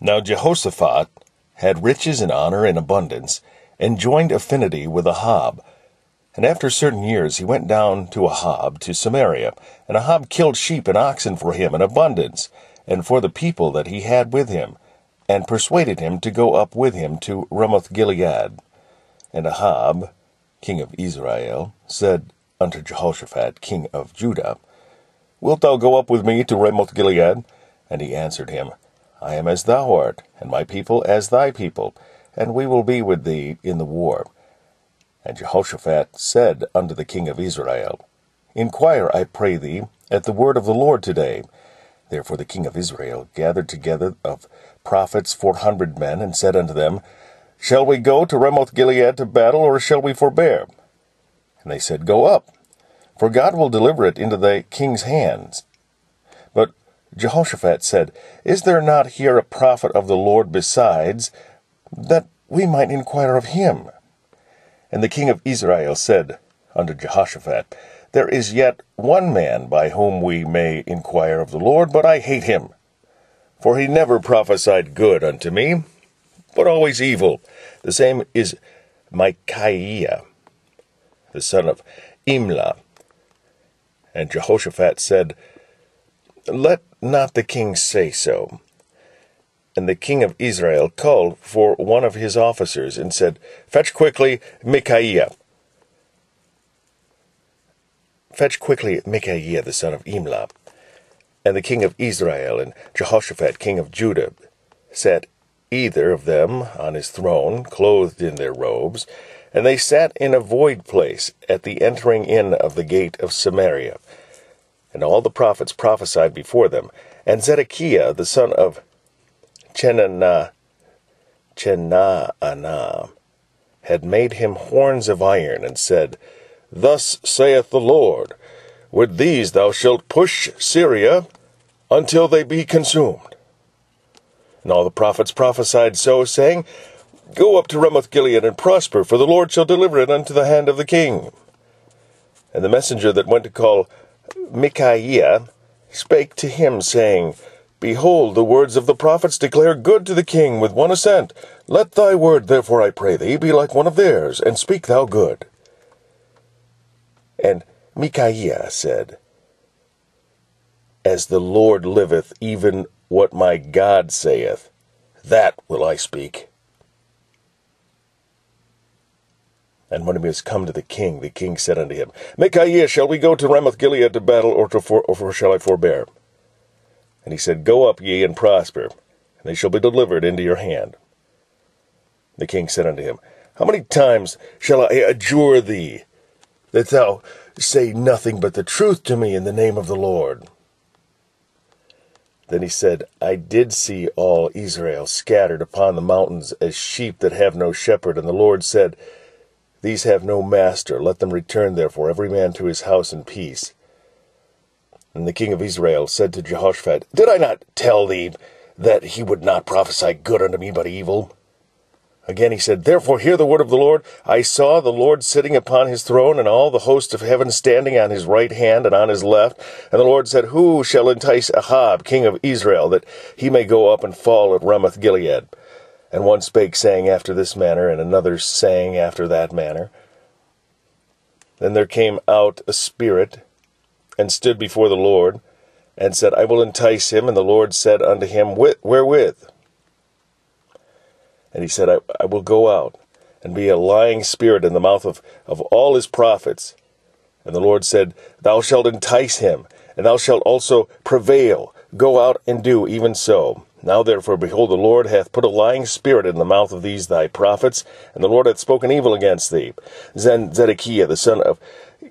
Now Jehoshaphat had riches and honor in abundance, and joined affinity with Ahab. And after certain years he went down to Ahab to Samaria, and Ahab killed sheep and oxen for him in abundance, and for the people that he had with him, and persuaded him to go up with him to Ramoth Gilead. And Ahab, king of Israel, said unto Jehoshaphat, king of Judah, Wilt thou go up with me to Ramoth Gilead? And he answered him, I am as thou art, and my people as thy people, and we will be with thee in the war. And Jehoshaphat said unto the king of Israel, Enquire, I pray thee, at the word of the Lord today. Therefore the king of Israel gathered together of prophets 400 men, and said unto them, Shall we go to Ramoth Gilead to battle, or shall we forbear? And they said, Go up, for God will deliver it into the king's hands. But Jehoshaphat said, Is there not here a prophet of the Lord besides, that we might inquire of him? And the king of Israel said unto Jehoshaphat, There is yet one man by whom we may inquire of the Lord, but I hate him. For he never prophesied good unto me, but always evil. The same is Micaiah, the son of Imlah. And Jehoshaphat said, Let not the king say so. And the king of Israel called for one of his officers, and said, Fetch quickly Micaiah. Fetch quickly Micaiah, the son of Imlah. And the king of Israel and Jehoshaphat, king of Judah, sat either of them on his throne, clothed in their robes, and they sat in a void place at the entering in of the gate of Samaria. And all the prophets prophesied before them. And Zedekiah, the son of Chenaanah, had made him horns of iron, and said, Thus saith the Lord, With these thou shalt push Syria until they be consumed. And all the prophets prophesied so, saying, Go up to Ramoth Gilead and prosper, for the Lord shall deliver it unto the hand of the king. And the messenger that went to call Micaiah spake to him, saying, Behold, the words of the prophets declare good to the king with one assent. Let thy word, therefore, I pray thee, be like one of theirs, and speak thou good. And Micaiah said, As the Lord liveth, even what my God saith, that will I speak. And when he was come to the king said unto him, Micaiah, shall we go to Ramoth Gilead to battle, or shall I forbear? And he said, Go up ye, and prosper, and they shall be delivered into your hand. The king said unto him, How many times shall I adjure thee, that thou say nothing but the truth to me in the name of the Lord? Then he said, I did see all Israel scattered upon the mountains as sheep that have no shepherd. And the Lord said, These have no master. Let them return, therefore, every man to his house in peace. And the king of Israel said to Jehoshaphat, Did I not tell thee that he would not prophesy good unto me, but evil? Again he said, Therefore hear the word of the Lord. I saw the Lord sitting upon his throne, and all the host of heaven standing on his right hand and on his left. And the Lord said, Who shall entice Ahab, king of Israel, that he may go up and fall at Ramoth Gilead? And one spake, saying after this manner, and another saying after that manner. Then there came out a spirit, and stood before the Lord, and said, I will entice him. And the Lord said unto him, Wherewith? And he said, I will go out, and be a lying spirit in the mouth of all his prophets. And the Lord said, Thou shalt entice him, and thou shalt also prevail. Go out and do even so. Now therefore, behold, the Lord hath put a lying spirit in the mouth of these thy prophets, and the Lord hath spoken evil against thee. Then Zedekiah, the son of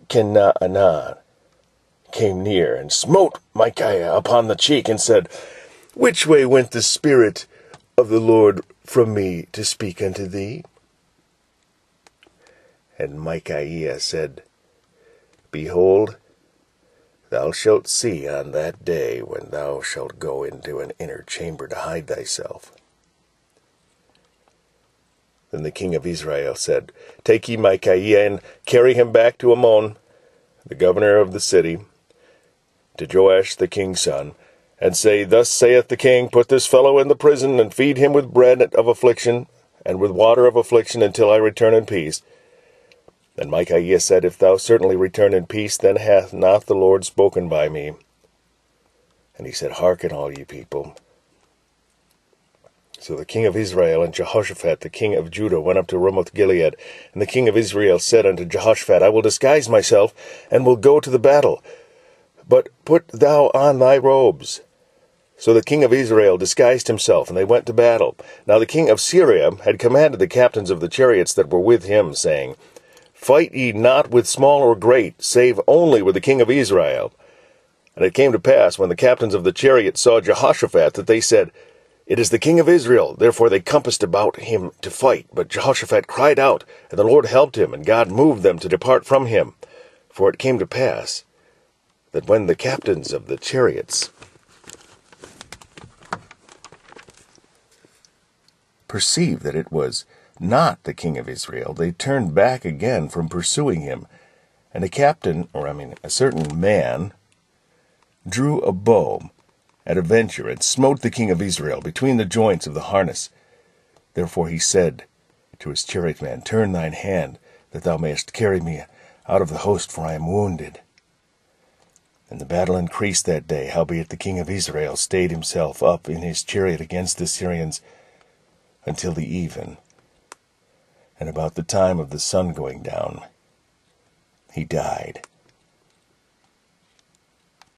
Chenaanah, came near, and smote Micaiah upon the cheek, and said, Which way went the Spirit of the Lord from me to speak unto thee? And Micaiah said, Behold, thou shalt see on that day when thou shalt go into an inner chamber to hide thyself. Then the king of Israel said, Take ye Micaiah, and carry him back to Ammon, the governor of the city, to Joash the king's son, and say, Thus saith the king, Put this fellow in the prison, and feed him with bread of affliction, and with water of affliction, until I return in peace. And Micaiah said, If thou certainly return in peace, then hath not the Lord spoken by me. And he said, Hearken, all ye people. So the king of Israel and Jehoshaphat the king of Judah went up to Ramoth Gilead. And the king of Israel said unto Jehoshaphat, I will disguise myself, and will go to the battle. But put thou on thy robes. So the king of Israel disguised himself, and they went to battle. Now the king of Syria had commanded the captains of the chariots that were with him, saying, Fight ye not with small or great, save only with the king of Israel. And it came to pass, when the captains of the chariots saw Jehoshaphat, that they said, It is the king of Israel. Therefore they compassed about him to fight. But Jehoshaphat cried out, and the Lord helped him, and God moved them to depart from him. For it came to pass, that when the captains of the chariots perceived that it was not the king of Israel, they turned back again from pursuing him. And a certain man drew a bow at a venture, and smote the king of Israel between the joints of the harness. Therefore he said to his chariotman, Turn thine hand, that thou mayest carry me out of the host, for I am wounded. And the battle increased that day, howbeit the king of Israel stayed himself up in his chariot against the Syrians until the even. And about the time of the sun going down, he died.